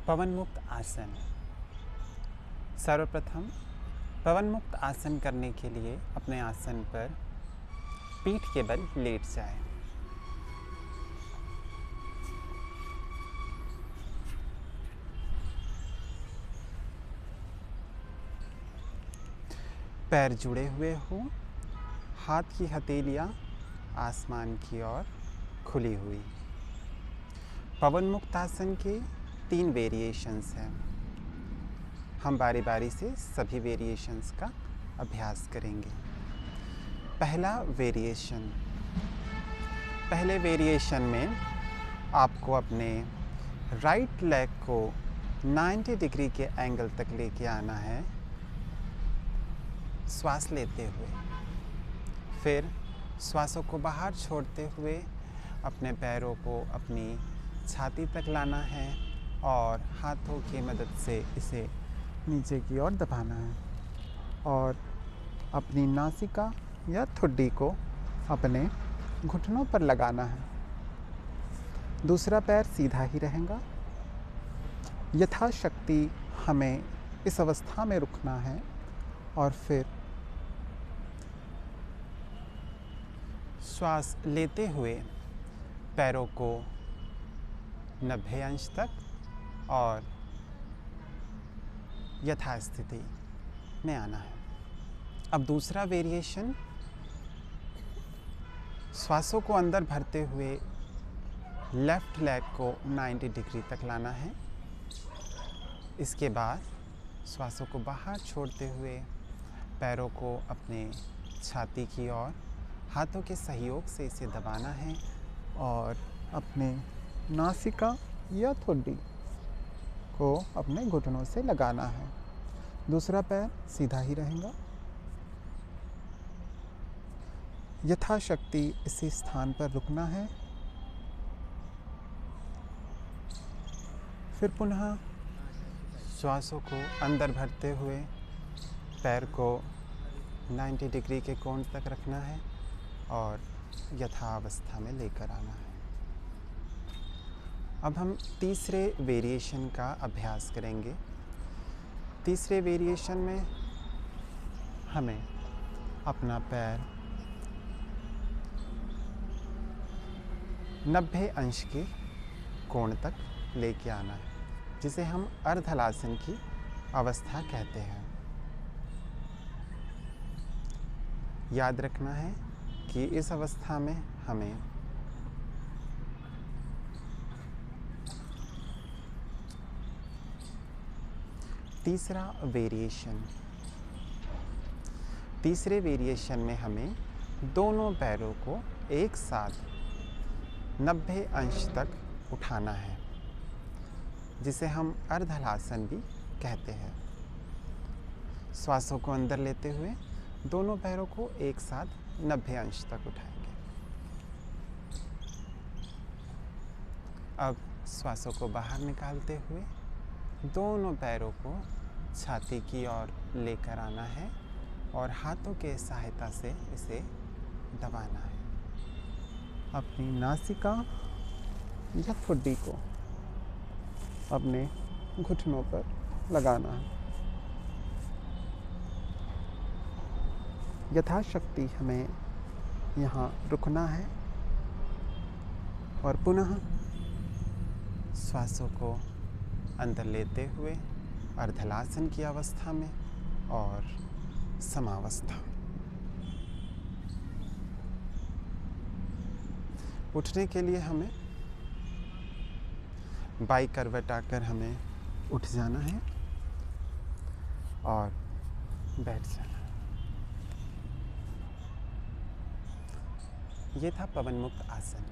पवन मुक्त आसन। सर्वप्रथम पवन मुक्त आसन करने के लिए अपने आसन पर पीठ के बल लेट जाएं। पैर जुड़े हुए हों, हाथ की हथेलियां आसमान की ओर खुली हुई। पवन मुक्त आसन के 3 वेरिएशंस हैं। हम बारी बारी से सभी वेरिएशंस का अभ्यास करेंगे। पहला वेरिएशन। पहले वेरिएशन में आपको अपने राइट लेग को 90 डिग्री के एंगल तक लेके आना है, श्वास लेते हुए। फिर श्वासों को बाहर छोड़ते हुए अपने पैरों को अपनी छाती तक लाना है और हाथों की मदद से इसे नीचे की ओर दबाना है और अपनी नासिका या ठुड्डी को अपने घुटनों पर लगाना है। दूसरा पैर सीधा ही रहेगा। यथाशक्ति हमें इस अवस्था में रुकना है और फिर श्वास लेते हुए पैरों को 90 अंश तक और यथास्थिति में आना है। अब दूसरा वेरिएशन, श्वासों को अंदर भरते हुए लेफ्ट लेग को 90 डिग्री तक लाना है। इसके बाद श्वासों को बाहर छोड़ते हुए पैरों को अपने छाती की ओर हाथों के सहयोग से इसे दबाना है और अपने नासिका या ठुड्डी को अपने घुटनों से लगाना है। दूसरा पैर सीधा ही रहेगा। यथाशक्ति इसी स्थान पर रुकना है। फिर पुनः श्वासों को अंदर भरते हुए पैर को 90 डिग्री के कोण तक रखना है और यथावस्था में लेकर आना है। अब हम तीसरे वेरिएशन का अभ्यास करेंगे। तीसरे वेरिएशन में हमें अपना पैर 90 अंश के कोण तक लेके आना है, जिसे हम अर्धहलासन की अवस्था कहते हैं। याद रखना है कि इस अवस्था में हमें तीसरा वेरिएशन, तीसरे वेरिएशन में हमें दोनों पैरों को एक साथ 90 अंश तक उठाना है, जिसे हम अर्धहलासन भी कहते हैं। श्वासों को अंदर लेते हुए दोनों पैरों को एक साथ 90 अंश तक उठाएंगे। अब श्वासों को बाहर निकालते हुए दोनों पैरों को छाती की ओर लेकर आना है और हाथों के सहायता से इसे दबाना है। अपनी नासिका या ठुड्डी को अपने घुटनों पर लगाना है। यथाशक्ति हमें यहाँ रुकना है और पुनः श्वासों को अंदर लेते हुए अर्धहलासन की अवस्था में और समावस्था। उठने के लिए हमें बाई करवट आकर हमें उठ जाना है और बैठ जाना है। ये था पवन मुक्त आसन।